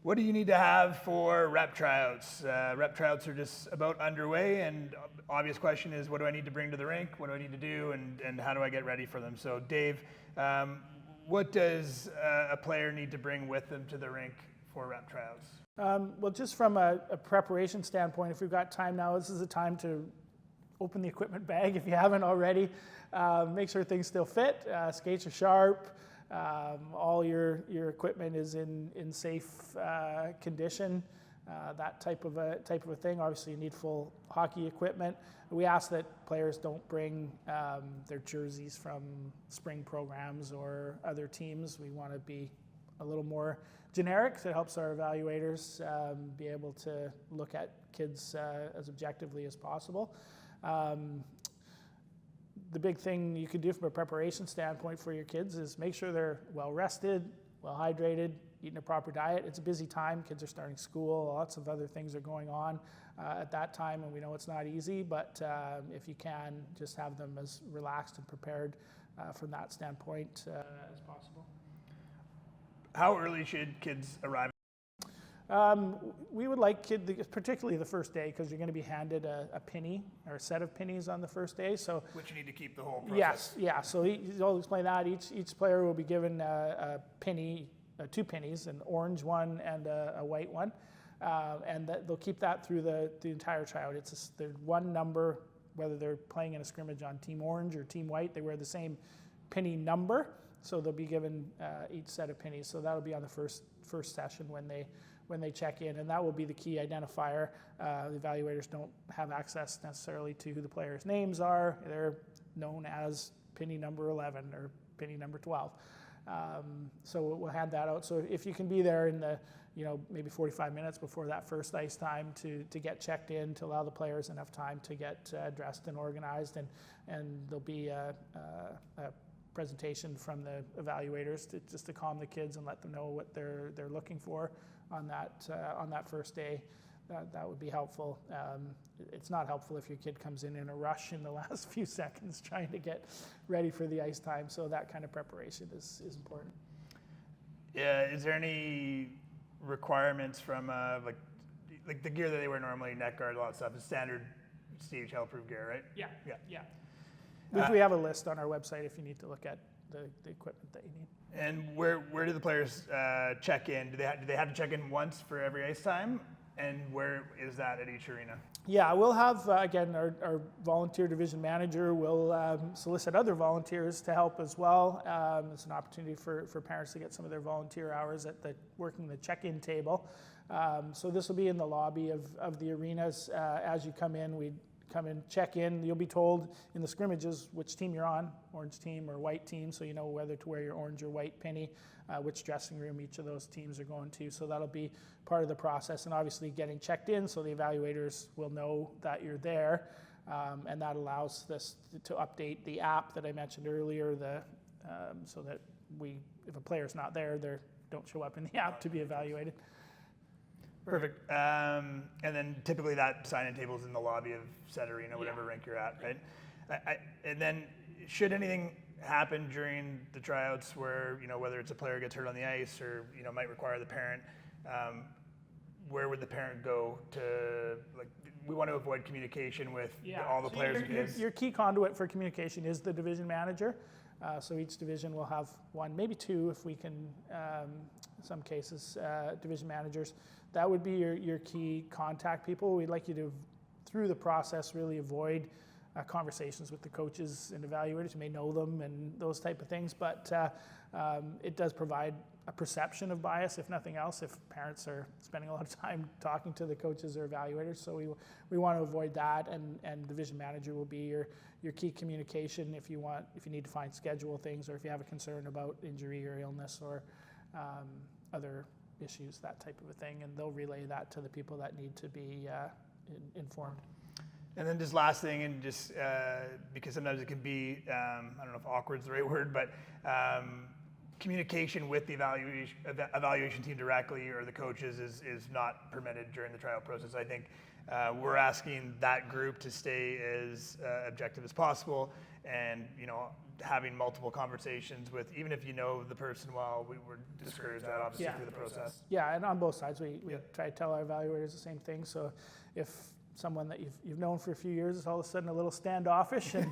What do you need to have for rep tryouts? Rep tryouts are just about underway, and obvious question is, what do I need to bring to the rink? What do I need to do, and how do I get ready for them? So Dave, what does a player need to bring with them to the rink for rep tryouts? Well, just from a preparation standpoint, if we've got time now, this is the time to open the equipment bag if you haven't already. Make sure things still fit. Skates are sharp. All your equipment is in safe condition. That type of a thing. Obviously, you need full hockey equipment. We ask that players don't bring their jerseys from spring programs or other teams. We want to be a little more generic, so it helps our evaluators be able to look at kids as objectively as possible. The big thing you can do from a preparation standpoint for your kids is make sure they're well rested, well hydrated, eating a proper diet. It's a busy time. Kids are starting school. Lots of other things are going on at that time, and we know it's not easy, but if you can, just have them as relaxed and prepared from that standpoint as possible. How early should kids arrive? We would like kids, particularly the first day, because you're going to be handed a penny or a set of pennies on the first day. So which you need to keep the whole process. Yes, yeah. So I'll explain that. Each player will be given a penny, two pennies, an orange one and a white one, and they'll keep that through the entire tryout. It's their one number, whether they're playing in a scrimmage on Team Orange or Team White. They wear the same penny number, so they'll be given each set of pennies. So that'll be on the first session when they check in, and that will be the key identifier. The evaluators don't have access necessarily to who the players' names are. They're known as penny number 11 or penny number 12. So we'll hand that out. So if you can be there in the, maybe 45 minutes before that first ice time to get checked in, to allow the players enough time to get dressed and organized, and there'll be a presentation from the evaluators just to calm the kids and let them know what they're looking for on that first day. That would be helpful. It's not helpful if your kid comes in a rush in the last few seconds trying to get ready for the ice time. So that kind of preparation is important. Yeah. Is there any requirements from like the gear that they wear normally, neck guard, a lot of stuff, is standard CHL-approved gear, right? Yeah. We have a list on our website if you need to look at the equipment that you need. And where do the players check in? Do they have to check in once for every ice time? And where is that at each arena? Yeah, we'll have, again, our volunteer division manager will solicit other volunteers to help as well. It's an opportunity for parents to get some of their volunteer hours at working the check-in table. So this will be in the lobby of the arenas. As you come in, we come and check in. You'll be told in the scrimmages which team you're on, orange team or white team, so you know whether to wear your orange or white penny, which dressing room each of those teams are going to. So that'll be part of the process, and obviously getting checked in so the evaluators will know that you're there, and that allows this to update the app that I mentioned earlier, so that if a player's not there, they don't show up in the app to be evaluated. Perfect. And then typically that sign-in table is in the lobby of said arena, whatever rink you're at, right? And then should anything happen during the tryouts where, whether it's a player gets hurt on the ice or, might require the parent, where would the parent go to, we want to avoid communication with all the players. Your key conduit for communication is the division manager. So each division will have one, maybe two if we can, in some cases, division managers. That would be your key contact people. We'd like you to, through the process, really avoid conversations with the coaches and evaluators. You may know them and those type of things, but it does provide a perception of bias, if nothing else, if parents are spending a lot of time talking to the coaches or evaluators. So we want to avoid that, and division manager will be your key communication if you need to find schedule things, or if you have a concern about injury or illness or other issues, that type of a thing, and they'll relay that to the people that need to be informed. And then just last thing, and just because sometimes it can be, I don't know if awkward is the right word, but communication with the evaluation team directly or the coaches is not permitted during the trial process. I think we're asking that group to stay as objective as possible and having multiple conversations with, even if you know the person well, we would discourage that obviously Yeah. through the process. Yeah, and on both sides, we Yeah. try to tell our evaluators the same thing. So if someone that you've known for a few years is all of a sudden a little standoffish and